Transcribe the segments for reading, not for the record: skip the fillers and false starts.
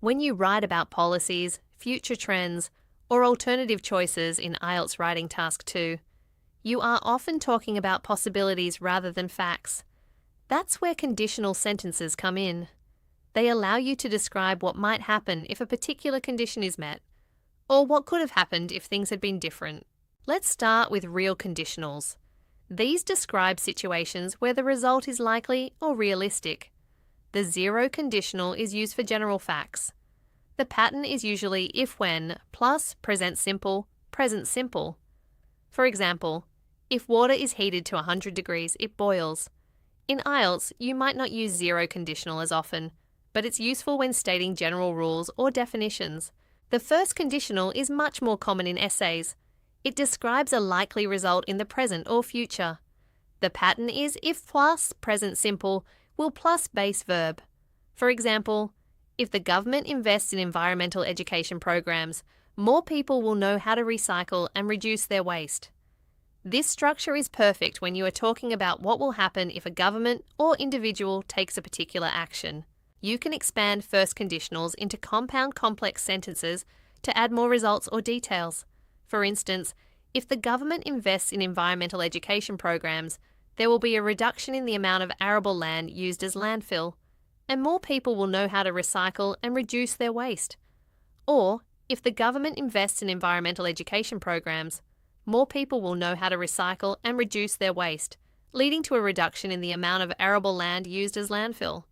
When you write about policies, future trends, or alternative choices in IELTS Writing Task 2, you are often talking about possibilities rather than facts. That's where conditional sentences come in. They allow you to describe what might happen if a particular condition is met, or what could have happened if things had been different. Let's start with real conditionals. These describe situations where the result is likely or realistic. The zero conditional is used for general facts. The pattern is usually if-when plus present simple, present simple. For example, if water is heated to 100 degrees, it boils. In IELTS, you might not use zero conditional as often, but it's useful when stating general rules or definitions. The first conditional is much more common in essays. It describes a likely result in the present or future. The pattern is if plus present simple will plus base verb. For example, if the government invests in environmental education programs, more people will know how to recycle and reduce their waste. This structure is perfect when you are talking about what will happen if a government or individual takes a particular action. You can expand first conditionals into compound complex sentences to add more results or details. For instance, if the government invests in environmental education programs, there will be a reduction in the amount of arable land used as landfill, and more people will know how to recycle and reduce their waste. Or, if the government invests in environmental education programs, more people will know how to recycle and reduce their waste, leading to a reduction in the amount of arable land used as landfill.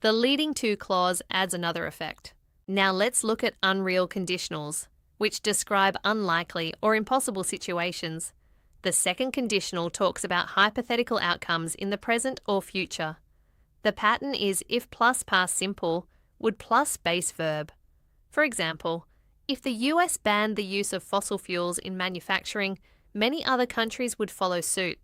The leading to clause adds another effect. Now let's look at unreal conditionals, which describe unlikely or impossible situations. The second conditional talks about hypothetical outcomes in the present or future. The pattern is if plus past simple would plus base verb. For example, if the US banned the use of fossil fuels in manufacturing, many other countries would follow suit.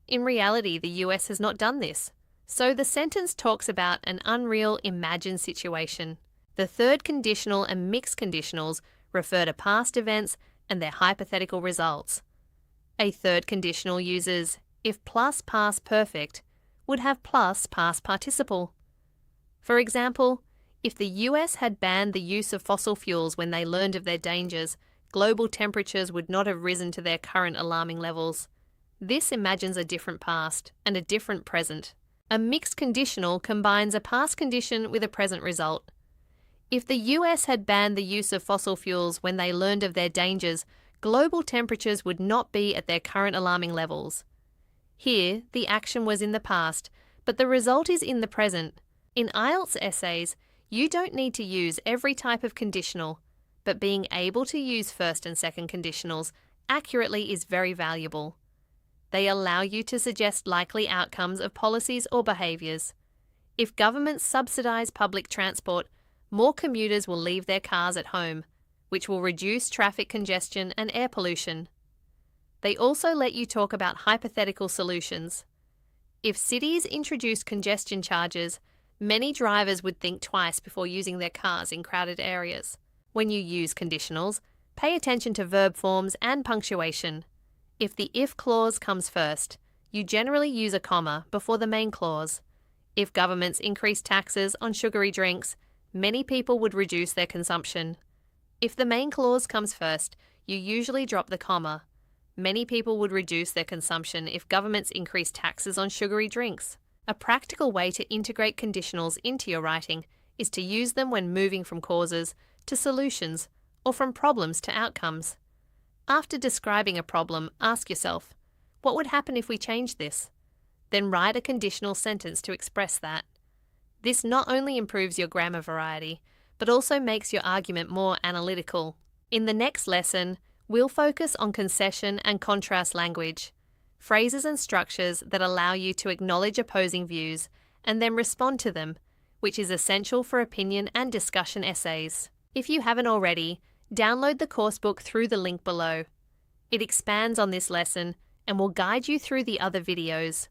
In reality, the US has not done this, so the sentence talks about an unreal imagined situation. The third conditional and mixed conditionals refer to past events and their hypothetical results. A third conditional uses if plus past perfect would have plus past participle. For example, if the US had banned the use of fossil fuels when they learned of their dangers, global temperatures would not have risen to their current alarming levels. This imagines a different past and a different present. A mixed conditional combines a past condition with a present result. If the US had banned the use of fossil fuels when they learned of their dangers, global temperatures would not be at their current alarming levels. Here, the action was in the past, but the result is in the present. In IELTS essays, you don't need to use every type of conditional, but being able to use first and second conditionals accurately is very valuable. They allow you to suggest likely outcomes of policies or behaviours. If governments subsidise public transport, more commuters will leave their cars at home, which will reduce traffic congestion and air pollution. They also let you talk about hypothetical solutions. If cities introduced congestion charges, many drivers would think twice before using their cars in crowded areas. When you use conditionals, pay attention to verb forms and punctuation. If the if clause comes first, you generally use a comma before the main clause. If governments increase taxes on sugary drinks, many people would reduce their consumption. If the main clause comes first, you usually drop the comma. Many people would reduce their consumption if governments increase taxes on sugary drinks. A practical way to integrate conditionals into your writing is to use them when moving from causes to solutions or from problems to outcomes. After describing a problem, ask yourself, what would happen if we changed this? Then write a conditional sentence to express that. This not only improves your grammar variety, but also makes your argument more analytical. In the next lesson, we'll focus on concession and contrast language, phrases and structures that allow you to acknowledge opposing views and then respond to them, which is essential for opinion and discussion essays. If you haven't already, download the coursebook through the link below. It expands on this lesson and will guide you through the other videos.